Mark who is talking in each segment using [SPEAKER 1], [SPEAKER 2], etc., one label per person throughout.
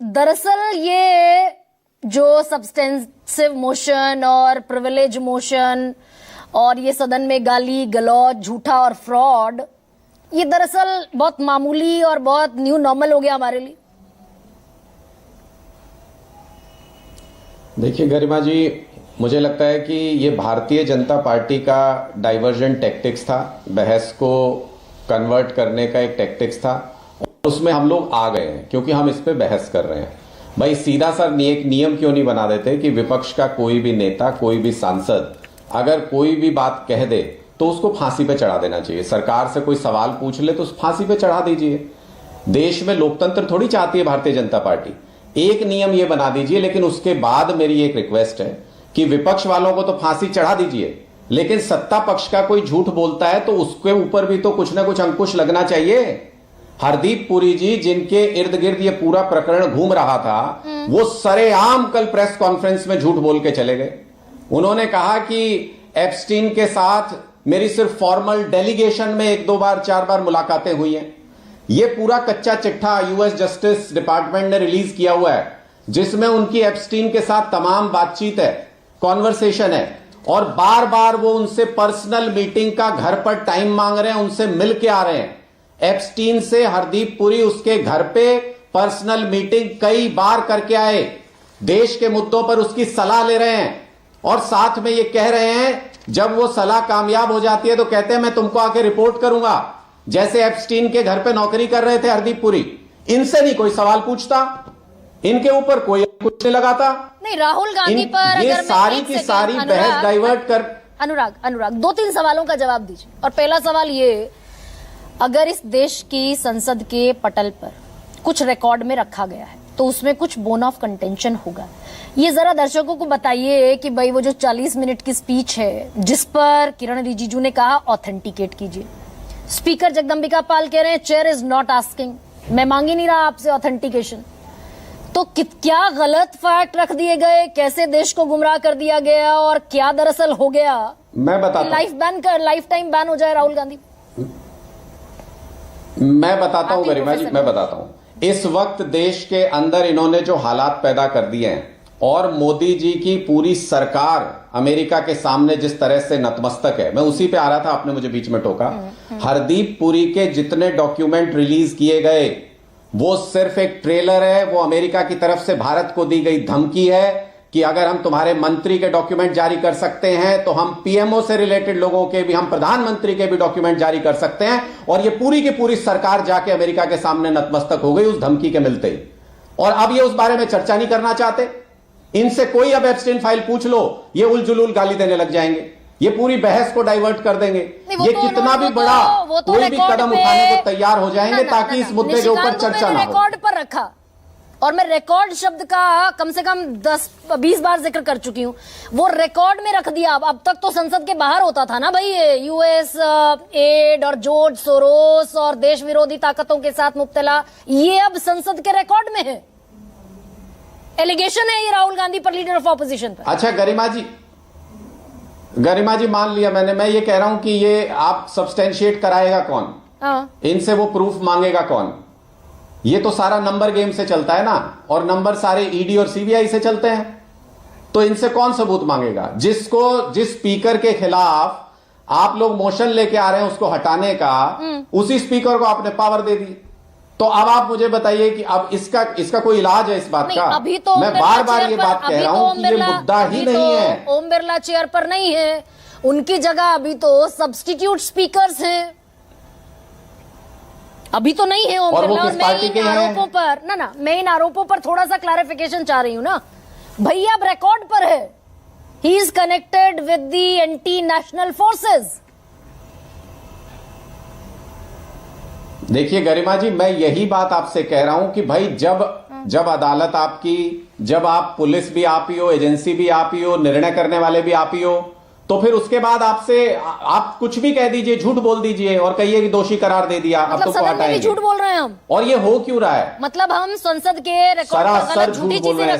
[SPEAKER 1] दरअसल ये जो सब्सटेंसिव मोशन और प्रिविलेज मोशन और ये सदन में गाली गलौज झूठा और फ्रॉड, ये दरअसल बहुत मामूली और बहुत न्यू नॉर्मल हो गया हमारे लिए।
[SPEAKER 2] देखिए गरिमा जी, मुझे लगता है कि ये भारतीय जनता पार्टी का डाइवर्जन टैक्टिक्स था, बहस को कन्वर्ट करने का एक टैक्टिक्स था, और उसमें हम लोग आ गए हैं क्योंकि हम इस पे बहस कर रहे हैं। भाई सीधा सा एक नियम क्यों नहीं बना देते कि विपक्ष का कोई भी नेता, कोई भी सांसद अगर कोई भी बात कह दे तो उसको फांसी पे चढ़ा देना चाहिए। सरकार से कोई सवाल पूछ ले तो उस फांसी पे चढ़ा दीजिए। देश में लोकतंत्र थोड़ी चाहती है भारतीय जनता पार्टी। एक नियम ये बना दीजिए, लेकिन उसके बाद मेरी एक रिक्वेस्ट है कि विपक्ष वालों को तो फांसी चढ़ा दीजिए, लेकिन सत्ता पक्ष का कोई झूठ बोलता है तो उसके ऊपर भी तो कुछ ना कुछ अंकुश लगना चाहिए। हरदीप पुरी जी, जिनके इर्द गिर्द ये पूरा प्रकरण घूम रहा था, वो सरेआम कल प्रेस कॉन्फ्रेंस में झूठ बोल के चले गए। उन्होंने कहा कि एप्स्टीन के साथ मेरी सिर्फ फॉर्मल डेलीगेशन में 1-2 बार 4 बार मुलाकातें हुई हैं। ये पूरा कच्चा चिट्ठा यूएस जस्टिस डिपार्टमेंट ने रिलीज किया हुआ है, जिसमें उनकी एप्स्टीन के साथ तमाम बातचीत है, कॉन्वर्सेशन है, और बार बार वो उनसे पर्सनल मीटिंग का घर पर टाइम मांग रहे हैं, उनसे मिल के आ रहे हैं। एप्स्टीन से हरदीप पुरी उसके घर पे पर्सनल मीटिंग कई बार करके आए, देश के मुद्दों पर उसकी सलाह ले रहे हैं, और साथ में ये कह रहे हैं जब वो सलाह कामयाब हो जाती है तो कहते हैं मैं तुमको आके रिपोर्ट करूंगा। जैसे एप्स्टीन के घर पे नौकरी कर रहे थे हरदीप पुरी, इनसे नहीं कोई सवाल पूछता, इनके ऊपर कोई कुछ नहीं लगाता।
[SPEAKER 1] नहीं, राहुल गांधी पर
[SPEAKER 2] ये
[SPEAKER 1] अगर
[SPEAKER 2] सारी की सारी बहस डाइवर्ट कर।
[SPEAKER 1] अनुराग 2-3 सवालों का जवाब दीजिए। और पहला सवाल ये, अगर इस देश की संसद के पटल पर कुछ रिकॉर्ड में रखा गया है तो उसमें कुछ बोन ऑफ कंटेंशन होगा। ये जरा दर्शकों को बताइए कि भाई वो जो 40 मिनट की स्पीच है जिस पर किरण रिजिजू ने कहा ऑथेंटिकेट कीजिए, स्पीकर जगदंबिका पाल कह रहे हैं चेयर इज नॉट आस्किंग, मैं मांग ही नहीं रहा आपसे ऑथेंटिकेशन। तो क्या गलत फैक्ट रख दिए गए, कैसे देश को गुमराह कर दिया गया, और क्या दरअसल हो गया?
[SPEAKER 2] मैं बताता
[SPEAKER 1] लाइफ टाइम बैन हो जाए राहुल गांधी।
[SPEAKER 2] मैं बताता हूं गरिमा जी, मैं बताता हूं। इस वक्त देश के अंदर इन्होंने जो हालात पैदा कर दिए हैं, और मोदी जी की पूरी सरकार अमेरिका के सामने जिस तरह से नतमस्तक है, मैं उसी पे आ रहा था, आपने मुझे बीच में टोका। हरदीप पुरी के जितने डॉक्यूमेंट रिलीज किए गए वो सिर्फ एक ट्रेलर है, वो अमेरिका की तरफ से भारत को दी गई धमकी है कि अगर हम तुम्हारे मंत्री के डॉक्यूमेंट जारी कर सकते हैं तो हम पीएमओ से रिलेटेड लोगों के भी, हम प्रधानमंत्री के भी डॉक्यूमेंट जारी कर सकते हैं। और ये पूरी की पूरी सरकार जाके अमेरिका के सामने नतमस्तक हो गई उस धमकी के मिलते ही, और अब ये उस बारे में चर्चा नहीं करना चाहते। इनसे कोई अब एप्स्टीन फाइल पूछ लो, ये उलझुलूल गाली देने लग जाएंगे, ये पूरी बहस को डाइवर्ट कर देंगे। ये कितना भी बड़ा कोई भी कदम उठाने को तैयार हो जाएंगे ताकि इस मुद्दे के ऊपर चर्चा ना हो।
[SPEAKER 1] रिकॉर्ड पर रखा, और मैं रिकॉर्ड शब्द का कम से कम 10-20 बार जिक्र कर चुकी हूँ। वो रिकॉर्ड में रख दिया। अब तक तो संसद के बाहर होता था ना भाई, ये यूएस एड और जॉर्ज सोरोस और देश विरोधी ताकतों के साथ मुब्तला, ये अब संसद के रिकॉर्ड में है। एलिगेशन है ये राहुल गांधी पर, लीडर ऑफ ऑपोजिशन पर।
[SPEAKER 2] अच्छा गरिमा जी मान लिया मैंने, मैं ये कह रहा हूं कि ये आप सब्सटेंशिएट कराएगा कौन? इनसे वो प्रूफ मांगेगा कौन? ये तो सारा नंबर गेम से चलता है ना, और नंबर सारे ईडी और सीबीआई से चलते हैं, तो इनसे कौन सबूत मांगेगा? जिस स्पीकर के खिलाफ आप लोग मोशन लेके आ रहे हैं उसको हटाने का, उसी स्पीकर को आपने पावर दे दी। तो अब आप मुझे बताइए कि अब इसका कोई इलाज है इस बात का?
[SPEAKER 1] अभी तो
[SPEAKER 2] मैं बार बार ये बात कह रहा हूं कि ये मुद्दा ही नहीं है।
[SPEAKER 1] ओम बिरला चेयर पर नहीं है, उनकी जगह अभी तो सब्स्टिट्यूट स्पीकर्स हैं, अभी तो नहीं है ओम बिरला। और मैं इन आरोपों पर मैं इन आरोपों पर थोड़ा सा क्लैरिफिकेशन चाह रही हूं ना भैया। अब रिकॉर्ड पर है, he is connected with the anti national forces.
[SPEAKER 2] देखिए गरिमा जी, मैं यही बात आपसे कह रहा हूं कि भाई जब अदालत आपकी, जब आप पुलिस भी आप ही हो, एजेंसी भी आप ही हो, निर्णय करने वाले भी आप ही हो, तो फिर उसके बाद आप कुछ भी कह दीजिए, झूठ बोल दीजिए और कहिए कि दोषी करार दे दिया, अब तो हटाएंगे।
[SPEAKER 1] झूठ बोल रहे हैं हम,
[SPEAKER 2] और ये हो क्यों रहा है?
[SPEAKER 1] मतलब हम संसद के
[SPEAKER 2] सरासर झूठ बोल रहे हैं।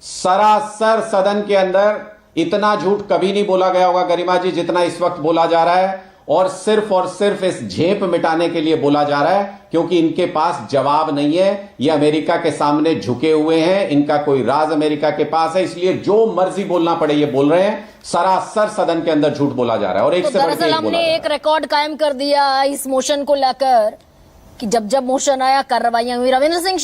[SPEAKER 2] सरासर सदन के अंदर इतना झूठ कभी नहीं बोला गया होगा गरिमा जी जितना इस वक्त बोला जा रहा है। और सिर्फ इस झेप मिटाने के लिए बोला जा रहा है, क्योंकि इनके पास जवाब नहीं है। ये अमेरिका के सामने झुके हुए हैं, इनका कोई राज अमेरिका के पास है, इसलिए जो मर्जी बोलना पड़े ये बोल रहे हैं। सरासर सदन के अंदर झूठ बोला जा रहा है और एक
[SPEAKER 1] तो
[SPEAKER 2] से बढ़ के
[SPEAKER 1] दरअसल
[SPEAKER 2] एक बोला
[SPEAKER 1] हमने
[SPEAKER 2] जा रहा है।
[SPEAKER 1] एक रिकॉर्ड कायम कर दिया इस मोशन को लेकर कि जब मोशन आया कार्रवाइयां हुई। रविंद्र सिंह